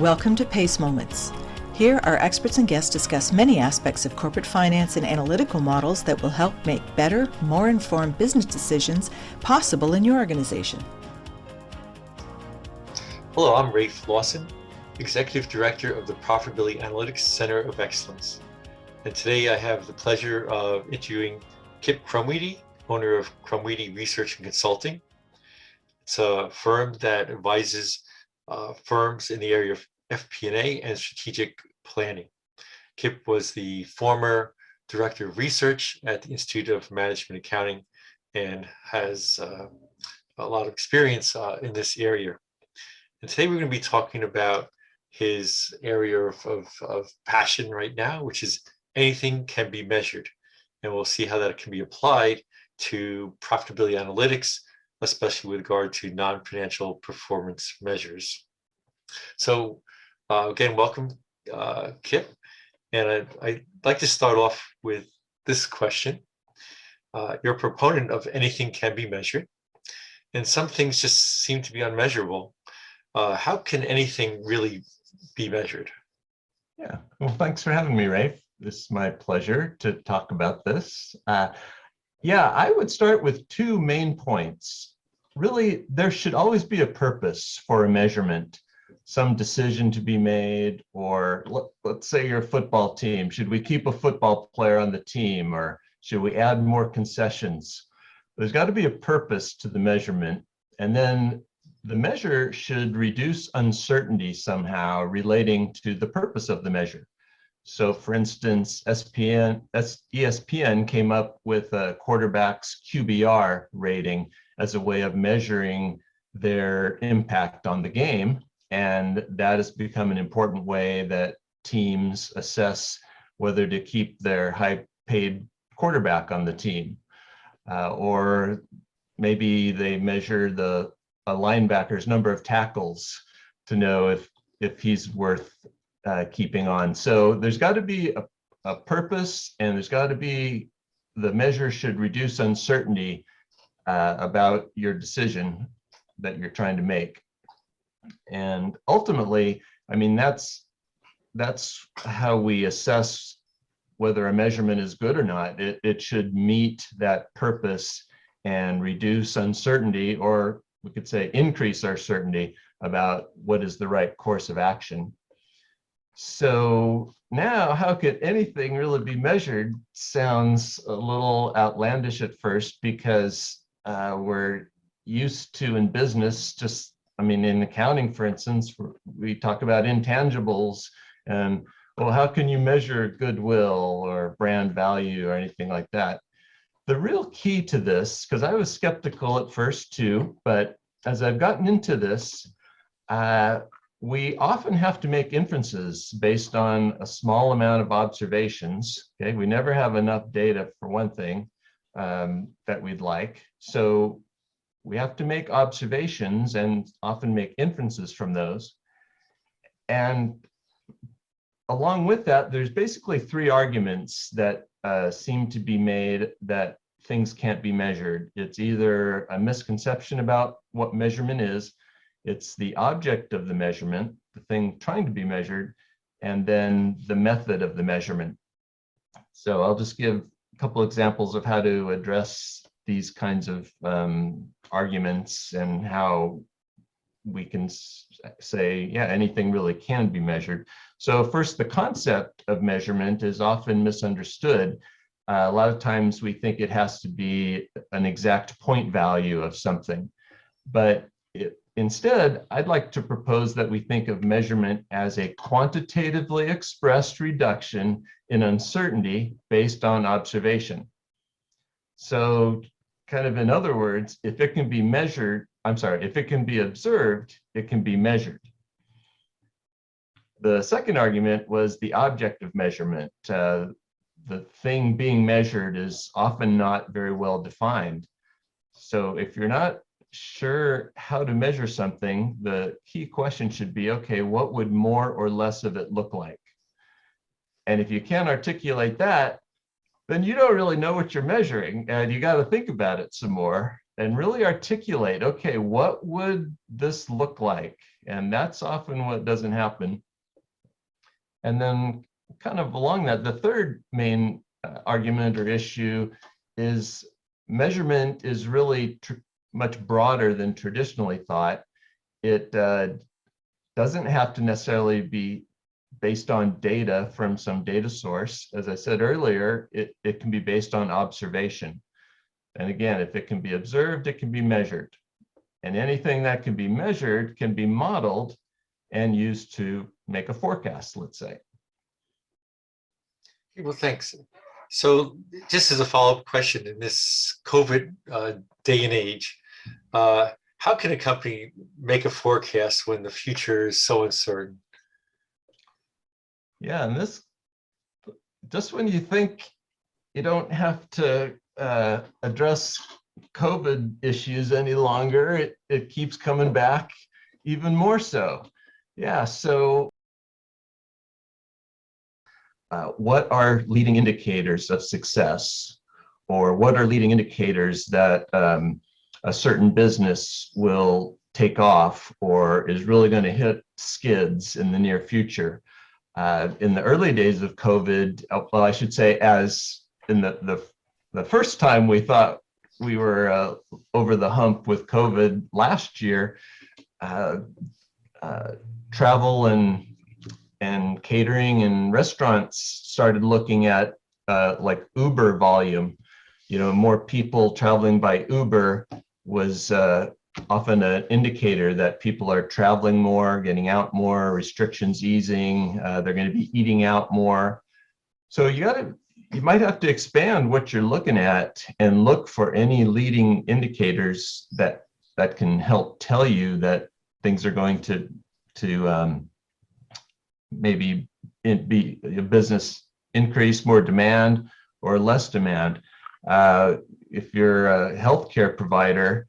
Welcome to PACE Moments. Here, our experts and guests discuss many aspects of corporate finance and analytical models that will help make better, more informed business decisions possible in your organization. Hello, I'm Rafe Lawson, Executive Director of the Profitability Analytics Center of Excellence. And today I have the pleasure of interviewing Kip Crumweedy, owner of Crumweedy Research and Consulting. It's a firm that advises firms in the area of FP&A and strategic planning. Kip was the former Director of Research at the Institute of Management Accounting and has a lot of experience in this area. And today we're going to be talking about his area of passion right now, which is anything can be measured. And we'll see how that can be applied to profitability analytics, especially with regard to non-financial performance measures. So again, welcome, Kip. And I'd like to start off with this question. You're a proponent of anything can be measured, and some things just seem to be unmeasurable. How can anything really be measured? Yeah, well, thanks for having me, Rafe. This is my pleasure to talk about this. Yeah, I would start with two main points. Really, there should always be a purpose for a measurement, some decision to be made, or let's say you're a football team. Should we keep a football player on the team, or should we add more concessions? There's got to be a purpose to the measurement, and then the measure should reduce uncertainty somehow relating to the purpose of the measure. So for instance, ESPN came up with a quarterback's QBR rating as a way of measuring their impact on the game. And that has become an important way that teams assess whether to keep their high-paid quarterback on the team. Or maybe they measure a linebacker's number of tackles to know if he's worth keeping on. So there's got to be a purpose, and there's got to be, the measure should reduce uncertainty about your decision that you're trying to make. And ultimately, I mean, that's how we assess whether a measurement is good or not. It should meet that purpose and reduce uncertainty, or we could say increase our certainty about what is the right course of action. So now, how could anything really be measured sounds a little outlandish at first, because we're used to, in business, just, I mean, in accounting, for instance, we talk about intangibles, and, well, how can you measure goodwill or brand value or anything like that? The real key to this, because I was skeptical at first too, but as I've gotten into this, we often have to make inferences based on a small amount of observations. Okay, we never have enough data, for one thing, that we'd like. So we have to make observations and often make inferences from those. And along with that, there's basically three arguments that seem to be made that things can't be measured. It's either a misconception about what measurement is, it's the object of the measurement, the thing trying to be measured, and then the method of the measurement. So I'll just give a couple examples of how to address these kinds of arguments and how we can say, yeah, anything really can be measured. So first, the concept of measurement is often misunderstood. A lot of times we think it has to be an exact point value of something, but instead, I'd like to propose that we think of measurement as a quantitatively expressed reduction in uncertainty based on observation. So kind of in other words, if it can be measured, if it can be observed, it can be measured. The second argument was the object of measurement. The thing being measured is often not very well defined. So if you're not sure how to measure something, the key question should be, okay, what would more or less of it look like? And if you can't articulate that, then you don't really know what you're measuring, and you got to think about it some more and really articulate, okay, what would this look like? And that's often what doesn't happen. And then kind of along that, the third main argument or issue is measurement is really much broader than traditionally thought. It doesn't have to necessarily be based on data from some data source. As I said earlier, it can be based on observation. And again, if it can be observed, it can be measured. And anything that can be measured can be modeled and used to make a forecast, let's say. Well, thanks. So just as a follow-up question, in this COVID day and age, how can a company make a forecast when the future is so uncertain? Yeah, and this, just when you think you don't have to address COVID issues any longer, it keeps coming back even more so. Yeah, so what are leading indicators of success? Or what are leading indicators that a certain business will take off or is really going to hit skids in the near future? In the early days of COVID, well, I should say, as in the first time we thought we were over the hump with COVID last year, travel and catering and restaurants started looking at like Uber volume. You know, more people traveling by Uber was often an indicator that people are traveling more, getting out more, restrictions easing, they're going to be eating out more. So you might have to expand what you're looking at and look for any leading indicators that can help tell you that things are going to maybe be a business increase, more demand or less demand. If you're a healthcare provider,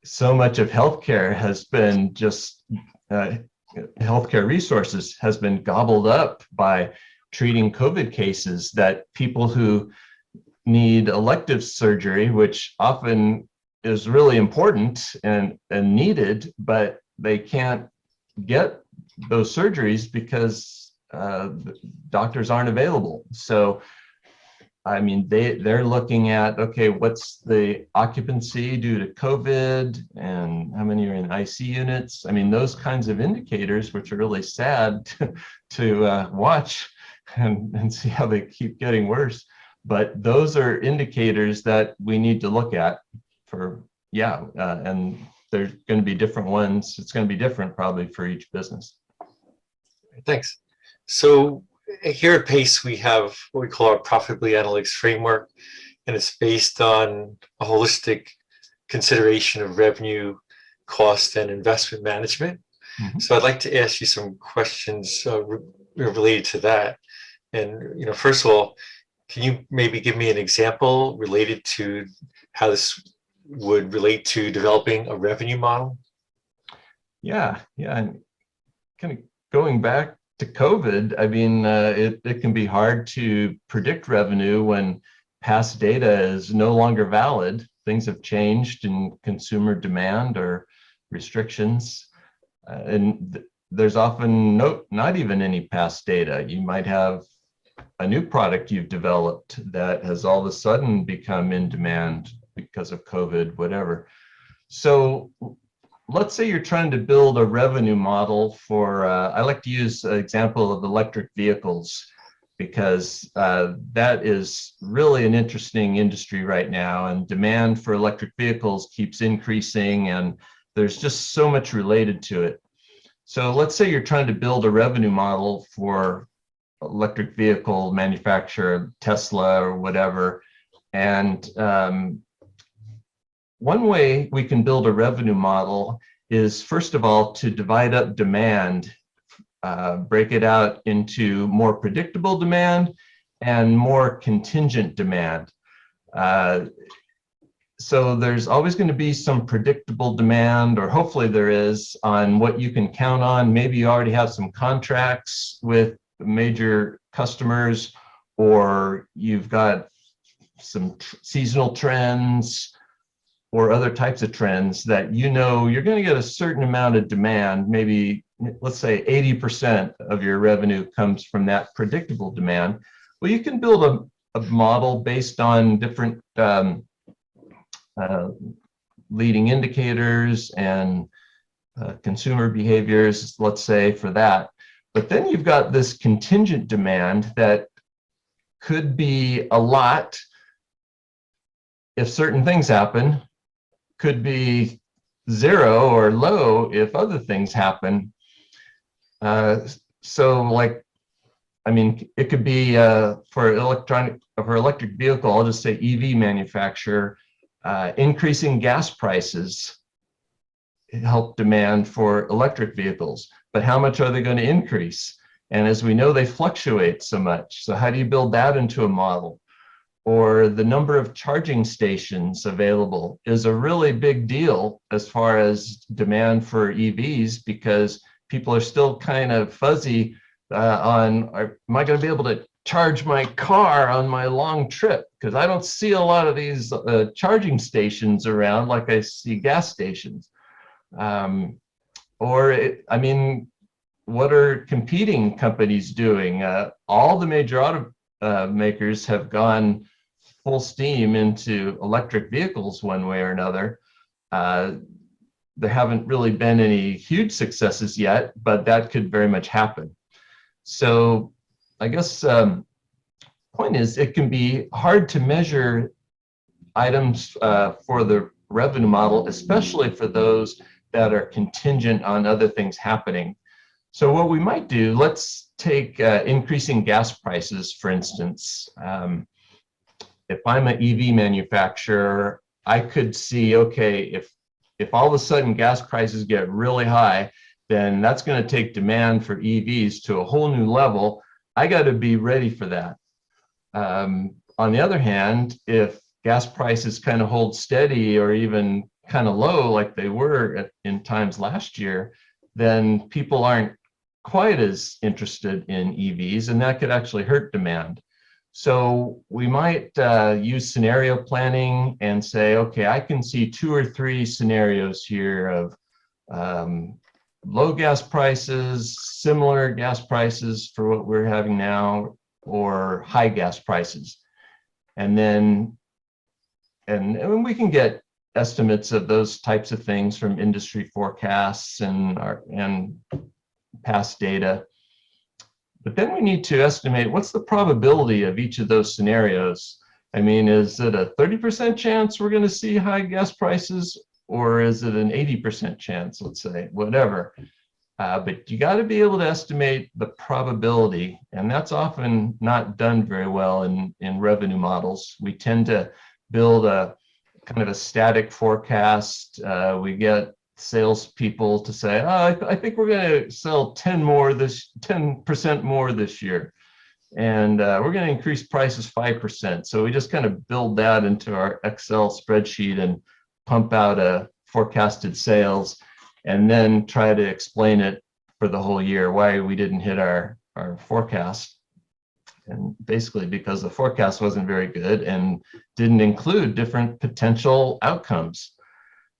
so much of healthcare has been just healthcare resources has been gobbled up by treating COVID cases, that people who need elective surgery, which often is really important and needed, but they can't get those surgeries because doctors aren't available. So I mean, they're looking at, okay, what's the occupancy due to COVID and how many are in IC units? I mean, those kinds of indicators, which are really sad to watch and see how they keep getting worse. But those are indicators that we need to look at for, and there's going to be different ones. It's going to be different probably for each business. Thanks. So here at PACE, we have what we call our Profitability Analytics Framework, and it's based on a holistic consideration of revenue, cost, and investment management. Mm-hmm. So I'd like to ask you some questions related to that. And first of all, can you maybe give me an example related to how this would relate to developing a revenue model? Yeah, and kind of going back to COVID, I mean, it can be hard to predict revenue when past data is no longer valid. Things have changed in consumer demand or restrictions, and there's often not even any past data. You might have a new product you've developed that has all of a sudden become in demand because of COVID, whatever. So let's say you're trying to build a revenue model for, I like to use an example of electric vehicles, because that is really an interesting industry right now, and demand for electric vehicles keeps increasing, and there's just so much related to it. So let's say you're trying to build a revenue model for electric vehicle manufacturer, Tesla or whatever, and one way we can build a revenue model is, first of all, to divide up demand, break it out into more predictable demand and more contingent demand. So there's always going to be some predictable demand, or hopefully there is, on what you can count on. Maybe you already have some contracts with major customers, or you've got some seasonal trends, or other types of trends that you know you're going to get a certain amount of demand, maybe let's say 80% of your revenue comes from that predictable demand. Well, you can build a model based on different leading indicators and consumer behaviors, let's say, for that. But then you've got this contingent demand that could be a lot if certain things happen, could be zero or low if other things happen. So like, I mean, it could be for electric vehicle, I'll just say EV manufacturer, increasing gas prices help demand for electric vehicles, but how much are they going to increase? And as we know, they fluctuate so much. So how do you build that into a model? Or the number of charging stations available is a really big deal as far as demand for EVs, because people are still kind of fuzzy on, am I going to be able to charge my car on my long trip? Because I don't see a lot of these charging stations around like I see gas stations. I mean, what are competing companies doing? All the major automakers have gone full steam into electric vehicles one way or another. There haven't really been any huge successes yet, but that could very much happen. So I guess point is, it can be hard to measure items for the revenue model, especially for those that are contingent on other things happening. So what we might do, let's take increasing gas prices, for instance. If I'm an EV manufacturer, I could see, okay, if all of a sudden gas prices get really high, then that's going to take demand for EVs to a whole new level. I got to be ready for that. On the other hand, if gas prices kind of hold steady or even kind of low like they were in times last year, then people aren't quite as interested in EVs, and that could actually hurt demand. So we might use scenario planning and say, okay, I can see 2 or 3 scenarios here of low gas prices, similar gas prices for what we're having now, or high gas prices. And then, and we can get estimates of those types of things from industry forecasts and past data. But then we need to estimate what's the probability of each of those scenarios. I mean, is it a 30% chance we're going to see high gas prices, or is it an 80% chance, let's say, whatever. But you got to be able to estimate the probability, and that's often not done very well in revenue models. We tend to build a kind of a static forecast. We get salespeople to say, oh, I think we're going to sell 10% more this year, and we're going to increase prices 5%. So we just kind of build that into our Excel spreadsheet and pump out a forecasted sales, and then try to explain it for the whole year why we didn't hit our forecast. And basically because the forecast wasn't very good and didn't include different potential outcomes.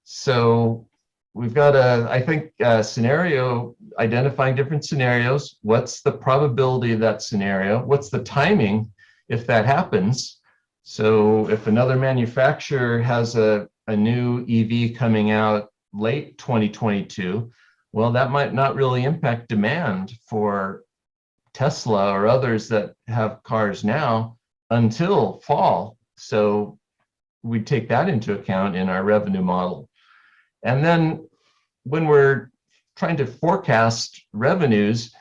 So we've got I think scenario, identifying different scenarios. What's the probability of that scenario? What's the timing if that happens? So if another manufacturer has a new EV coming out late 2022, well, that might not really impact demand for Tesla or others that have cars now until fall. So we take that into account in our revenue model. And then when we're trying to forecast revenues,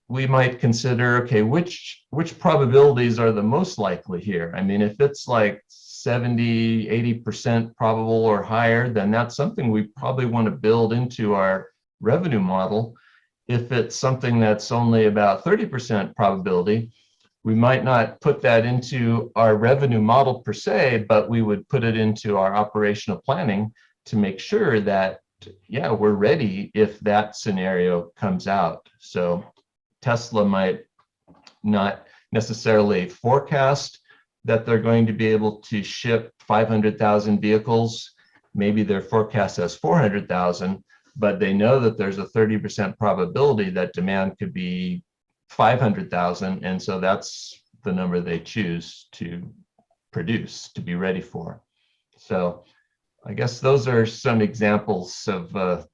we might consider, okay, which probabilities are the most likely here? I mean, if it's like 70, 80% probable or higher, then that's something we probably want to build into our revenue model. If it's something that's only about 30% probability, we might not put that into our revenue model per se, but we would put it into our operational planning to make sure that, yeah, we're ready if that scenario comes out. So Tesla might not necessarily forecast that they're going to be able to ship 500,000 vehicles maybe their forecast says 400,000, but they know that there's a 30% probability that demand could be 500,000. And so that's the number they choose to produce, to be ready for. So I guess those are some examples of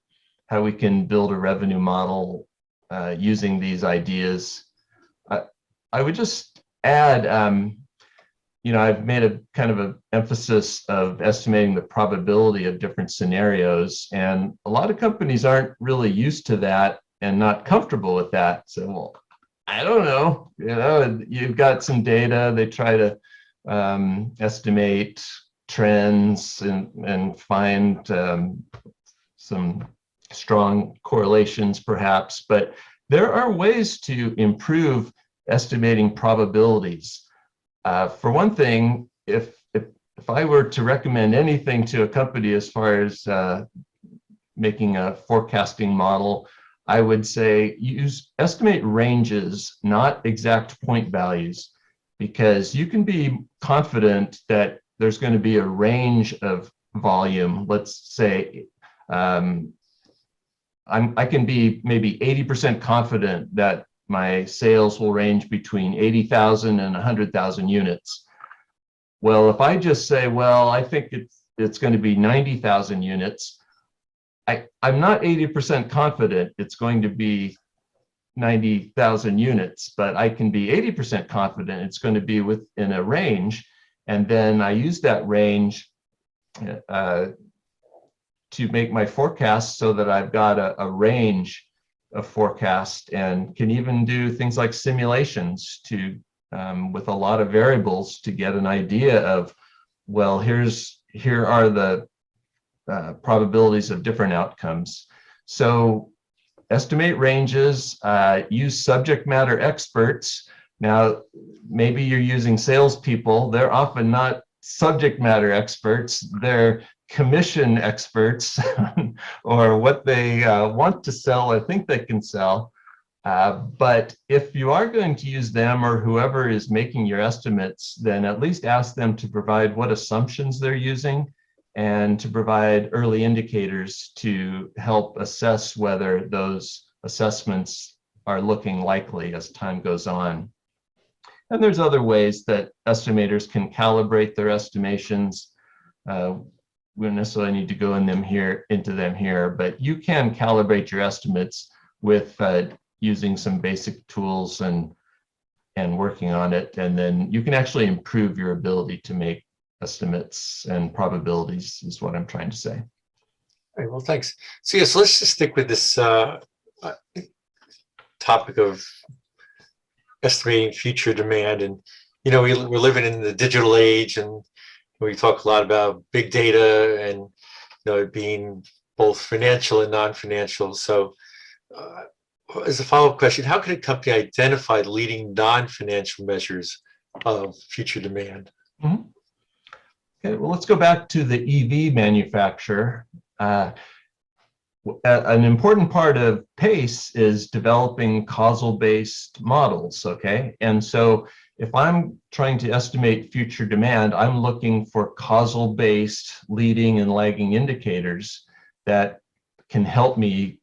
how we can build a revenue model using these ideas. I would just add, I've made a kind of an emphasis of estimating the probability of different scenarios, and a lot of companies aren't really used to that and not comfortable with that. So, well, I don't know, you've got some data, they try to estimate trends and find some strong correlations perhaps, but there are ways to improve estimating probabilities. For one thing, if I were to recommend anything to a company as far as making a forecasting model, I would say estimate ranges, not exact point values, because you can be confident that there's going to be a range of volume. Let's say I can be maybe 80% confident that my sales will range between 80,000 and 100,000 units. Well, if I just say, well, I think it's going to be 90,000 units, I'm not 80% confident it's going to be 90,000 units, but I can be 80% confident it's going to be within a range. And then I use that range to make my forecast so that I've got a range of forecast, and can even do things like simulations to with a lot of variables to get an idea of, well, here are the probabilities of different outcomes. So estimate ranges, use subject matter experts. Now, maybe you're using salespeople. They're often not subject matter experts. They're commission experts or what they want to sell or think they can sell. But if you are going to use them or whoever is making your estimates, then at least ask them to provide what assumptions they're using and to provide early indicators to help assess whether those assessments are looking likely as time goes on. And there's other ways that estimators can calibrate their estimations. We don't necessarily need to go into them here, but you can calibrate your estimates with using some basic tools and working on it. And then you can actually improve your ability to make estimates and probabilities is what I'm trying to say. All right, well, thanks. So yes, let's just stick with this topic of estimating future demand. And, we're living in the digital age, and we talk a lot about big data and, it being both financial and non-financial. So as a follow-up question, how can a company identify the leading non-financial measures of future demand? Mm-hmm. Okay, well, let's go back to the EV manufacturer. An important part of PACE is developing causal-based models, okay? And so if I'm trying to estimate future demand, I'm looking for causal-based leading and lagging indicators that can help me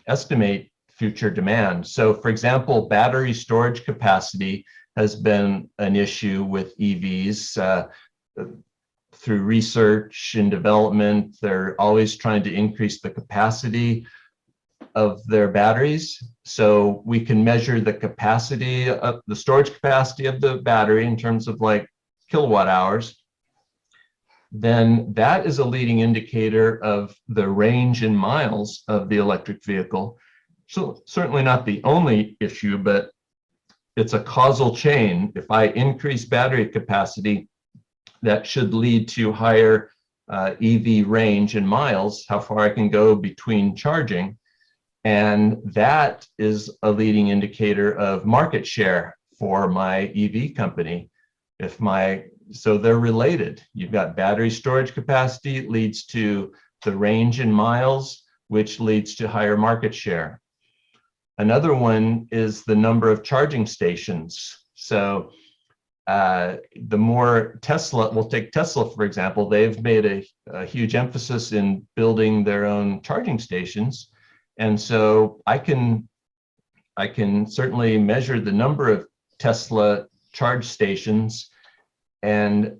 estimate future demand. So for example, battery storage capacity has been an issue with EVs. Through research and development, they're always trying to increase the capacity of their batteries. So we can measure the capacity of the storage capacity of the battery in terms of like kilowatt hours. Then that is a leading indicator of the range in miles of the electric vehicle. So certainly not the only issue, but it's a causal chain. If I increase battery capacity, that should lead to higher EV range in miles, how far I can go between charging. And that is a leading indicator of market share for my EV company. So they're related. You've got battery storage capacity leads to the range in miles, which leads to higher market share. Another one is the number of charging stations. So the more Tesla, we'll take Tesla, for example, they've made a huge emphasis in building their own charging stations. And so I can certainly measure the number of Tesla charge stations, and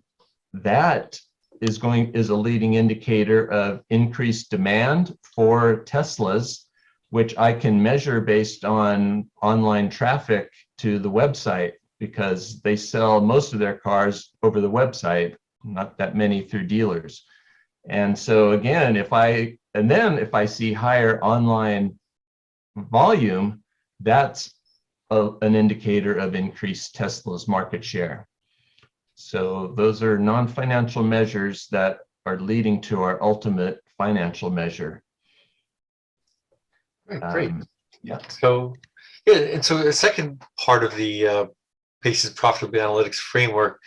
that is a leading indicator of increased demand for Teslas, which I can measure based on online traffic to the website, because they sell most of their cars over the website, not that many through dealers. And so again, if I see higher online volume, that's an indicator of increased Tesla's market share. So those are non-financial measures that are leading to our ultimate financial measure. Great. Yeah. So, yeah, and so the second part of the PACE's profitability analytics framework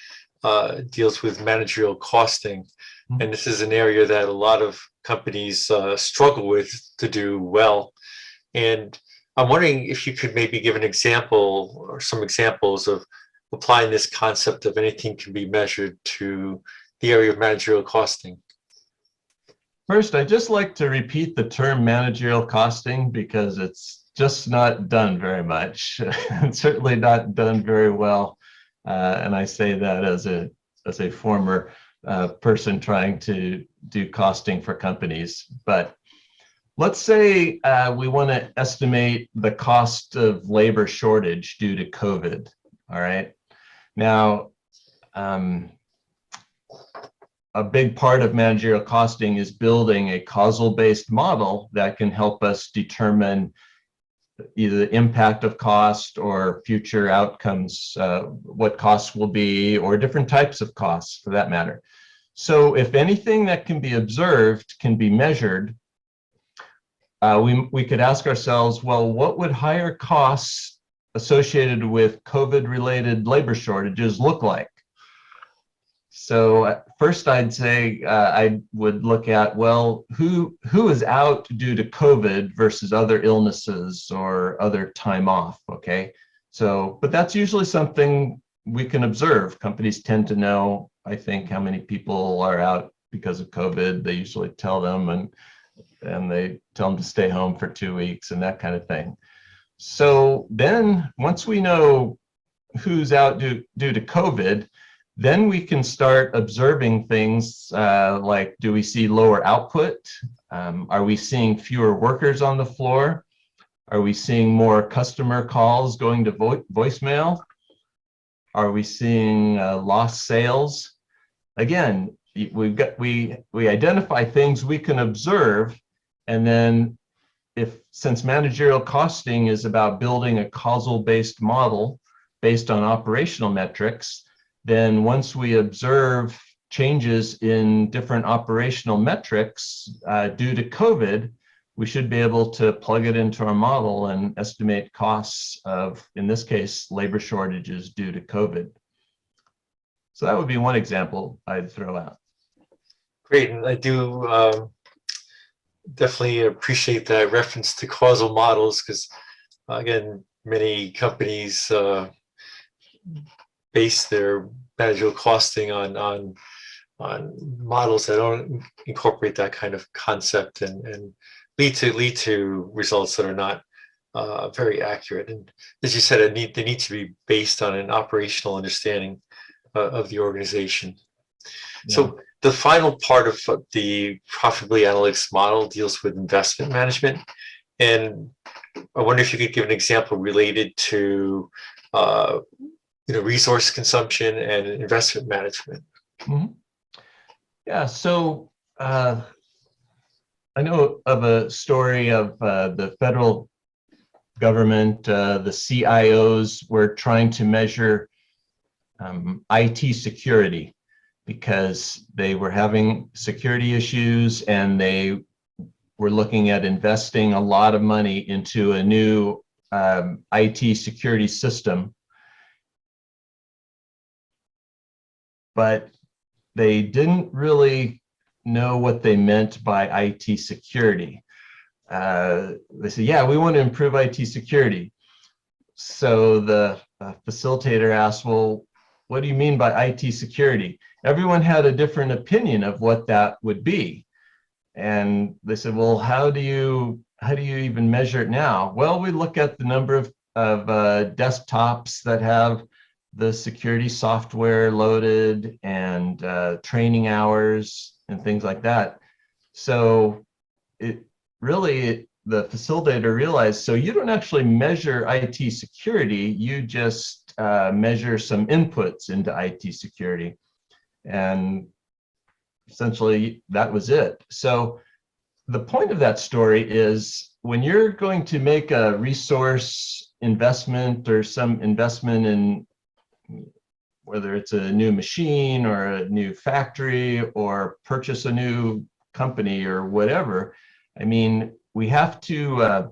deals with managerial costing. Mm-hmm. And this is an area that a lot of companies struggle with to do well. And I'm wondering if you could maybe give an example or some examples of applying this concept of anything can be measured to the area of managerial costing. First, I'd just like to repeat the term managerial costing, because it's just not done very much. It's certainly not done very well. And I say that as a former person trying to do costing for companies. But let's say we want to estimate the cost of labor shortage due to COVID. All right. Now, a big part of managerial costing is building a causal-based model that can help us determine either the impact of cost or future outcomes, what costs will be, or different types of costs for that matter. So if anything that can be observed can be measured, we could ask ourselves, well, what would higher costs associated with COVID-related labor shortages look like? So first I'd say I would look at, well, who is out due to COVID versus other illnesses or other time off, okay? So, but that's usually something we can observe. Companies tend to know, I think, how many people are out because of COVID. They usually tell them, and they tell them to stay home for 2 weeks and that kind of thing. So then once we know who's out due to COVID, then we can start observing things like, do we see lower output? Are we seeing fewer workers on the floor? Are we seeing more customer calls going to voicemail? Are we seeing lost sales? Again, we identify things we can observe, and then since managerial costing is about building a causal-based model based on operational metrics, then once we observe changes in different operational metrics due to COVID, we should be able to plug it into our model and estimate costs of, in this case, labor shortages due to COVID. So that would be one example I'd throw out. Great, and I do definitely appreciate that reference to causal models, because again, many companies base their managerial costing on models that don't incorporate that kind of concept and lead to results that are not very accurate. And as you said, they need to be based on an operational understanding of the organization. Yeah. So the final part of the profitability analytics model deals with investment management. And I wonder if you could give an example related to resource consumption and investment management. Mm-hmm. Yeah, so I know of a story of the federal government, the CIOs were trying to measure IT security because they were having security issues, and they were looking at investing a lot of money into a new IT security system. But they didn't really know what they meant by IT security. They said, yeah, we want to improve IT security. So the facilitator asked, well, what do you mean by IT security? Everyone had a different opinion of what that would be. And they said, well, how do you even measure it now? Well, we look at the number of desktops that have the security software loaded and training hours and things like that. So it really, the facilitator realized, so you don't actually measure IT security, you just measure some inputs into IT security. And essentially that was it. So the point of that story is when you're going to make a resource investment or some investment in whether it's a new machine or a new factory or purchase a new company or whatever, I mean, we have to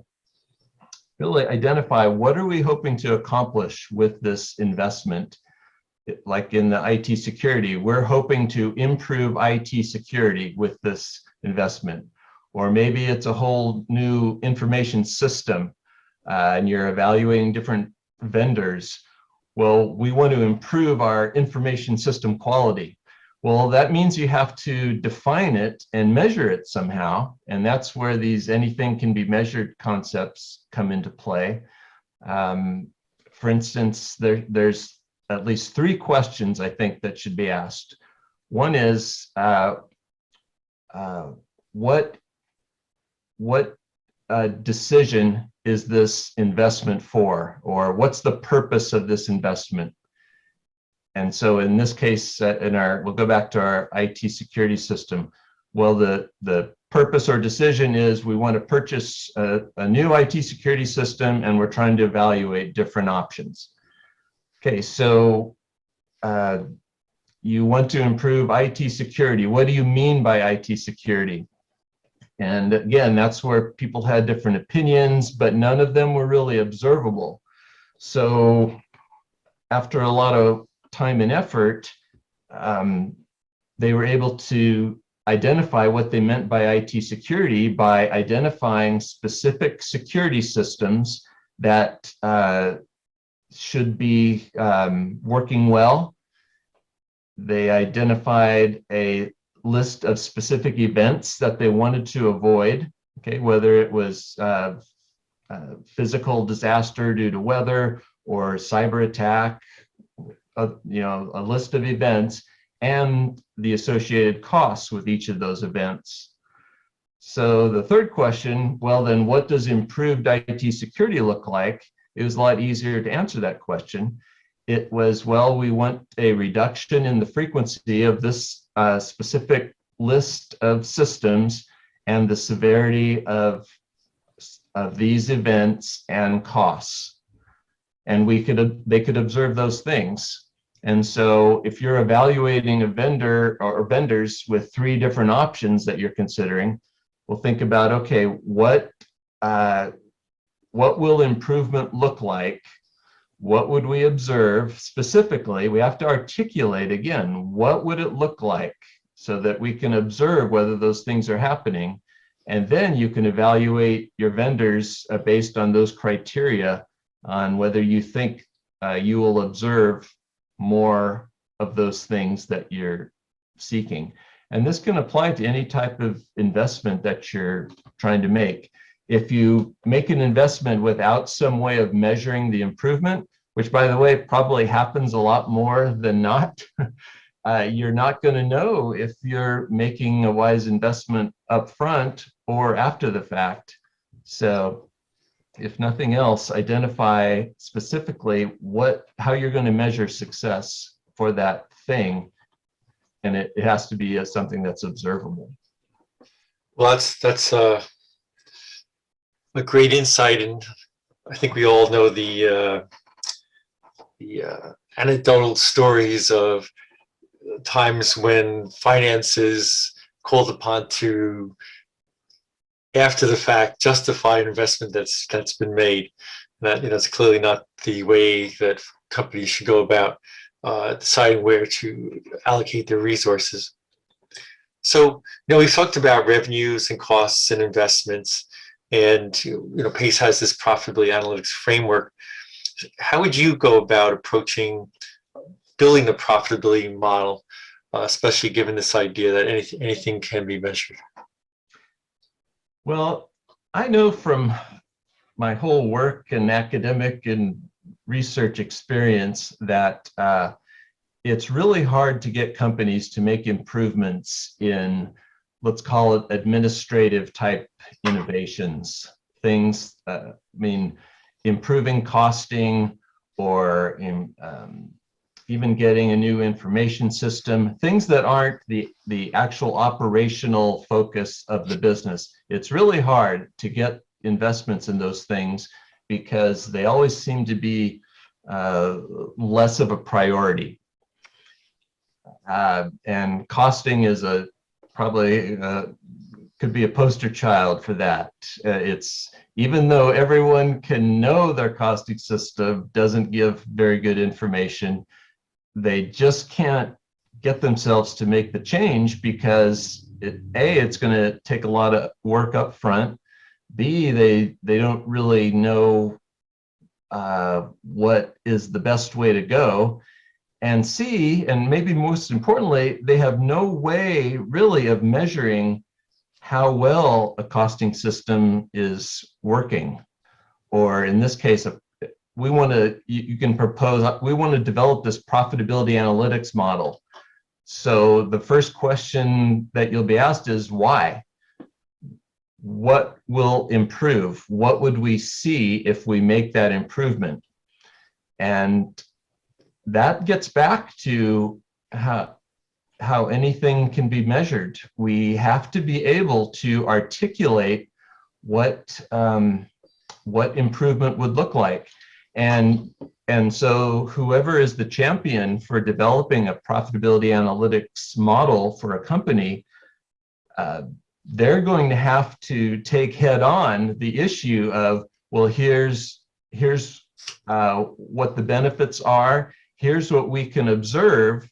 really identify what are we hoping to accomplish with this investment. Like in the IT security, we're hoping to improve IT security with this investment. Or maybe it's a whole new information system and you're evaluating different vendors. Well, we want to improve our information system quality. Well, that means you have to define it and measure it somehow. And that's where these anything can be measured concepts come into play. For instance, there's at least 3 questions I think that should be asked. One is, what decision is this investment for, or what's the purpose of this investment? And so in this case, we'll go back to our IT security system. Well, the purpose or decision is we want to purchase a new IT security system and we're trying to evaluate different options. Okay, so you want to improve IT security. What do you mean by IT security? And again, that's where people had different opinions, but none of them were really observable. So after a lot of time and effort, they were able to identify what they meant by IT security by identifying specific security systems that should be working well. They identified a list of specific events that they wanted to avoid, okay, whether it was physical disaster due to weather or cyber attack, you know, a list of events and the associated costs with each of those events. So the third question, well, then what does improved IT security look like? It was a lot easier to answer that question. It was, well, we want a reduction in the frequency of this specific list of systems and the severity of these events and costs. And they could observe those things. And so if you're evaluating a vendor or vendors with 3 different options that you're considering, we'll think about, okay, what will improvement look like? What would we observe specifically? We have to articulate again, what would it look like so that we can observe whether those things are happening. And then you can evaluate your vendors based on those criteria on whether you think you will observe more of those things that you're seeking. And this can apply to any type of investment that you're trying to make. If you make an investment without some way of measuring the improvement, which by the way, probably happens a lot more than not, you're not going to know if you're making a wise investment up front or after the fact. So if nothing else, identify specifically how you're going to measure success for that thing. And it has to be something that's observable. Well, that's a great insight, and I think we all know the anecdotal stories of times when finance is called upon to, after the fact, justify an investment that's been made. That, you know, it's clearly not the way that companies should go about deciding where to allocate their resources. So, you know, we've talked about revenues and costs and investments, and you know, PACE has this profitability analytics framework. How would you go about approaching building the profitability model, especially given this idea that anything can be measured? Well, I know from my whole work and academic and research experience that it's really hard to get companies to make improvements in, let's call it, administrative type innovations. Things, improving costing, or even getting a new information system, things that aren't the actual operational focus of the business. It's really hard to get investments in those things because they always seem to be less of a priority. And costing is probably could be a poster child for that. It's, even though everyone can know their costing system doesn't give very good information, they just can't get themselves to make the change because it's going to take a lot of work up front. B, they don't really know what is the best way to go. And C, and maybe most importantly, they have no way really of measuring how well a costing system is working. Or in this case, we want to, you can propose, we want to develop this profitability analytics model. So the first question that you'll be asked is why? What will improve? What would we see if we make that improvement? And that gets back to how anything can be measured. We have to be able to articulate what improvement would look like. And so whoever is the champion for developing a profitability analytics model for a company, they're going to have to take head on the issue of, well, here's what the benefits are, here's what we can observe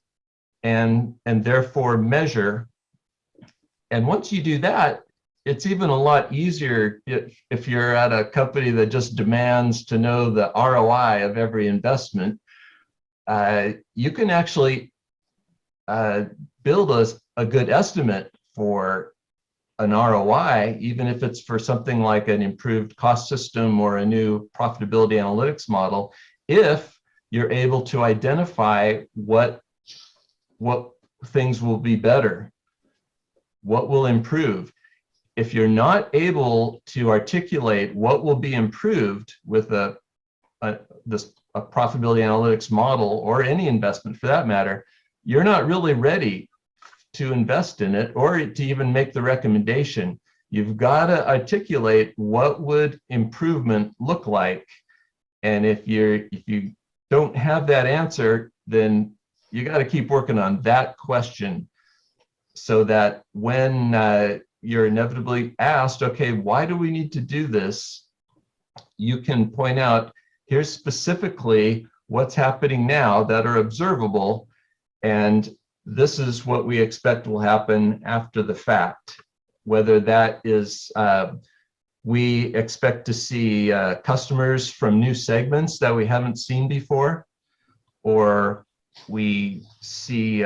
and therefore measure. And once you do that, it's even a lot easier if you're at a company that just demands to know the ROI of every investment. You can actually build a good estimate for an ROI, even if it's for something like an improved cost system or a new profitability analytics model, if you're able to identify what things will be better, what will improve. If you're not able to articulate what will be improved with a profitability analytics model, or any investment for that matter, you're not really ready to invest in it or to even make the recommendation. You've got to articulate what would improvement look like. And if you don't have that answer, then you got to keep working on that question, so that when you're inevitably asked, okay, why do we need to do this? You can point out, here's specifically what's happening now that are observable, and this is what we expect will happen after the fact. Whether that is, we expect to see customers from new segments that we haven't seen before, or we see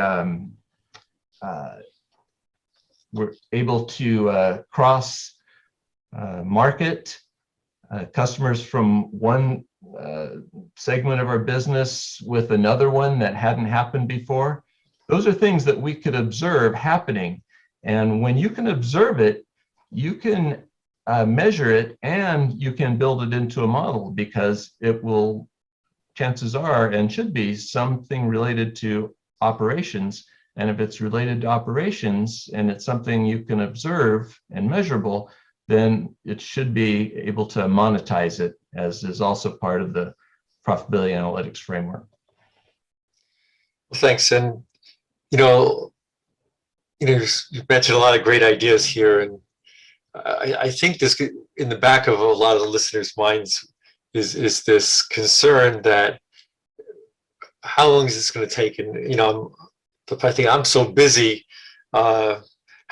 we're able to cross market customers from one segment of our business with another one that hadn't happened before. Those are things that we could observe happening. And when you can observe it, you can measure it, and you can build it into a model, because it will, chances are, and should be, something related to operations. And if it's related to operations and it's something you can observe and measurable, then it should be able to monetize it, as is also part of the profitability analytics framework. Well, thanks. And you you've mentioned a lot of great ideas here, and I think this, in the back of a lot of the listeners' minds, is this concern that how long is this going to take? And I think I'm so busy. How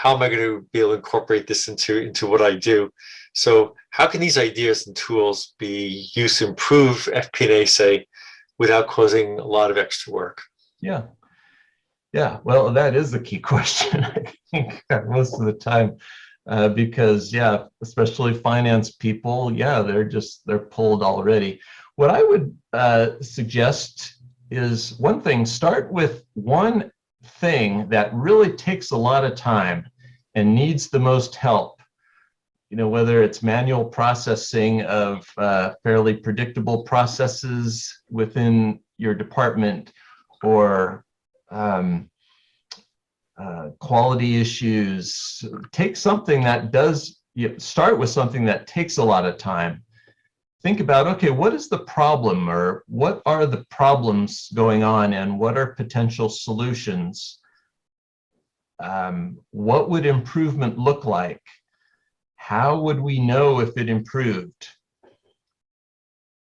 am I going to be able to incorporate this into what I do? So how can these ideas and tools be used to improve FP&A, say, without causing a lot of extra work? Yeah. Yeah. Well, that is the key question, I think, most of the time. Because yeah, especially finance people, yeah, they're pulled already. What I would suggest is one thing: start with one thing that really takes a lot of time and needs the most help. You know, whether it's manual processing of fairly predictable processes within your department, or quality issues. Take something that does, start with something that takes a lot of time. Think about, okay, what is the problem, or what are the problems going on, and what are potential solutions? What would improvement look like? How would we know if it improved?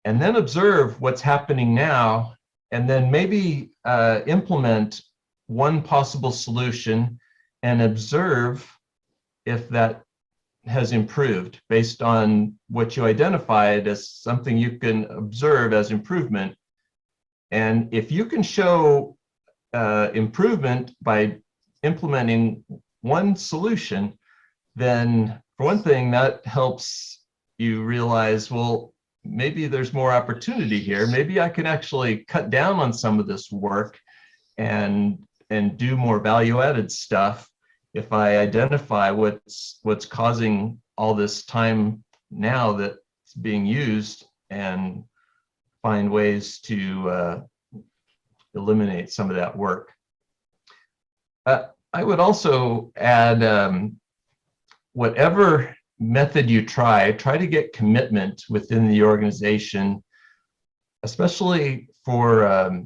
And then observe what's happening now, and then maybe implement one possible solution and observe if that has improved based on what you identified as something you can observe as improvement. And if you can show improvement by implementing one solution, then for one thing, that helps you realize, well, maybe there's more opportunity here. Maybe I can actually cut down on some of this work and do more value-added stuff if I identify what's causing all this time now that's being used, and find ways to eliminate some of that work. I would also add, whatever method you try to get commitment within the organization, especially for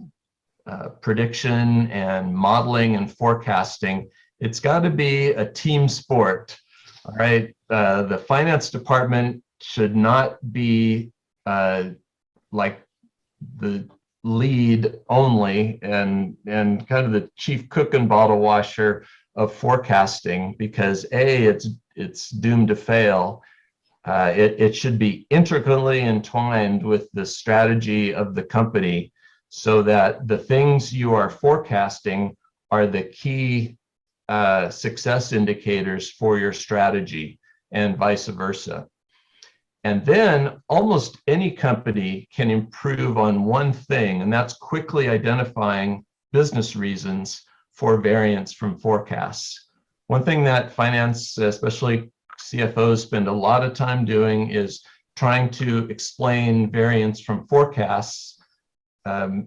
prediction and modeling and forecasting. It's got to be a team sport. All right. The finance department should not be like the lead only and kind of the chief cook and bottle washer of forecasting, because it's doomed to fail. It should be intricately entwined with the strategy of the company, so that the things you are forecasting are the key success indicators for your strategy, and vice versa. And then almost any company can improve on one thing, and that's quickly identifying business reasons for variance from forecasts. One thing that finance, especially CFOs, spend a lot of time doing is trying to explain variance from forecasts,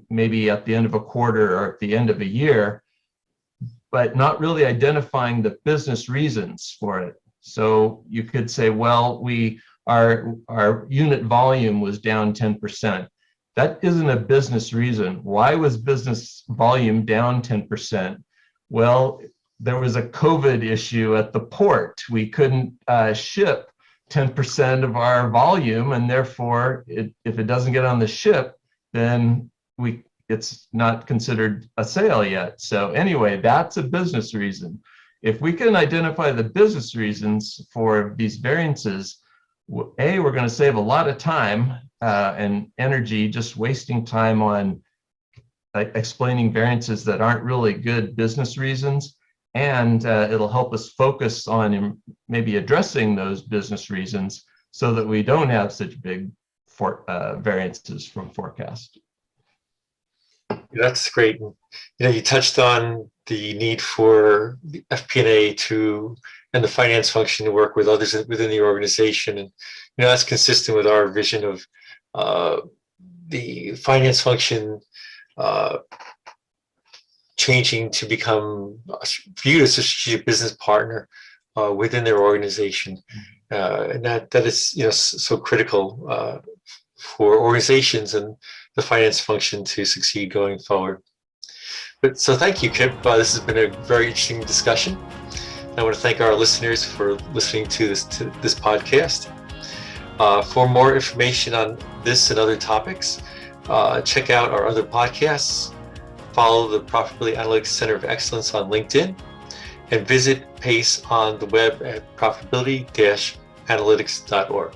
maybe at the end of a quarter or at the end of a year, but not really identifying the business reasons for it. So you could say, well, our unit volume was down 10%. That isn't a business reason. Why was business volume down 10%? Well, there was a COVID issue at the port. We couldn't ship 10% of our volume, and therefore, if it doesn't get on the ship, then it's not considered a sale yet. So anyway, that's a business reason. If we can identify the business reasons for these variances, we're going to save a lot of time and energy just wasting time on explaining variances that aren't really good business reasons. And it'll help us focus on maybe addressing those business reasons so that we don't have such big variances from forecast. That's great. You touched on the need for the FP&A and the finance function to work with others within the organization, and that's consistent with our vision of the finance function changing to become viewed as a strategic business partner within their organization, and that is so critical for organizations and the finance function to succeed going forward. But so thank you, Kip. This has been a very interesting discussion. I want to thank our listeners for listening to this podcast. For more information on this and other topics, check out our other podcasts, follow the Profitability Analytics Center of Excellence on LinkedIn, and visit PACE on the web at profitability-analytics.org.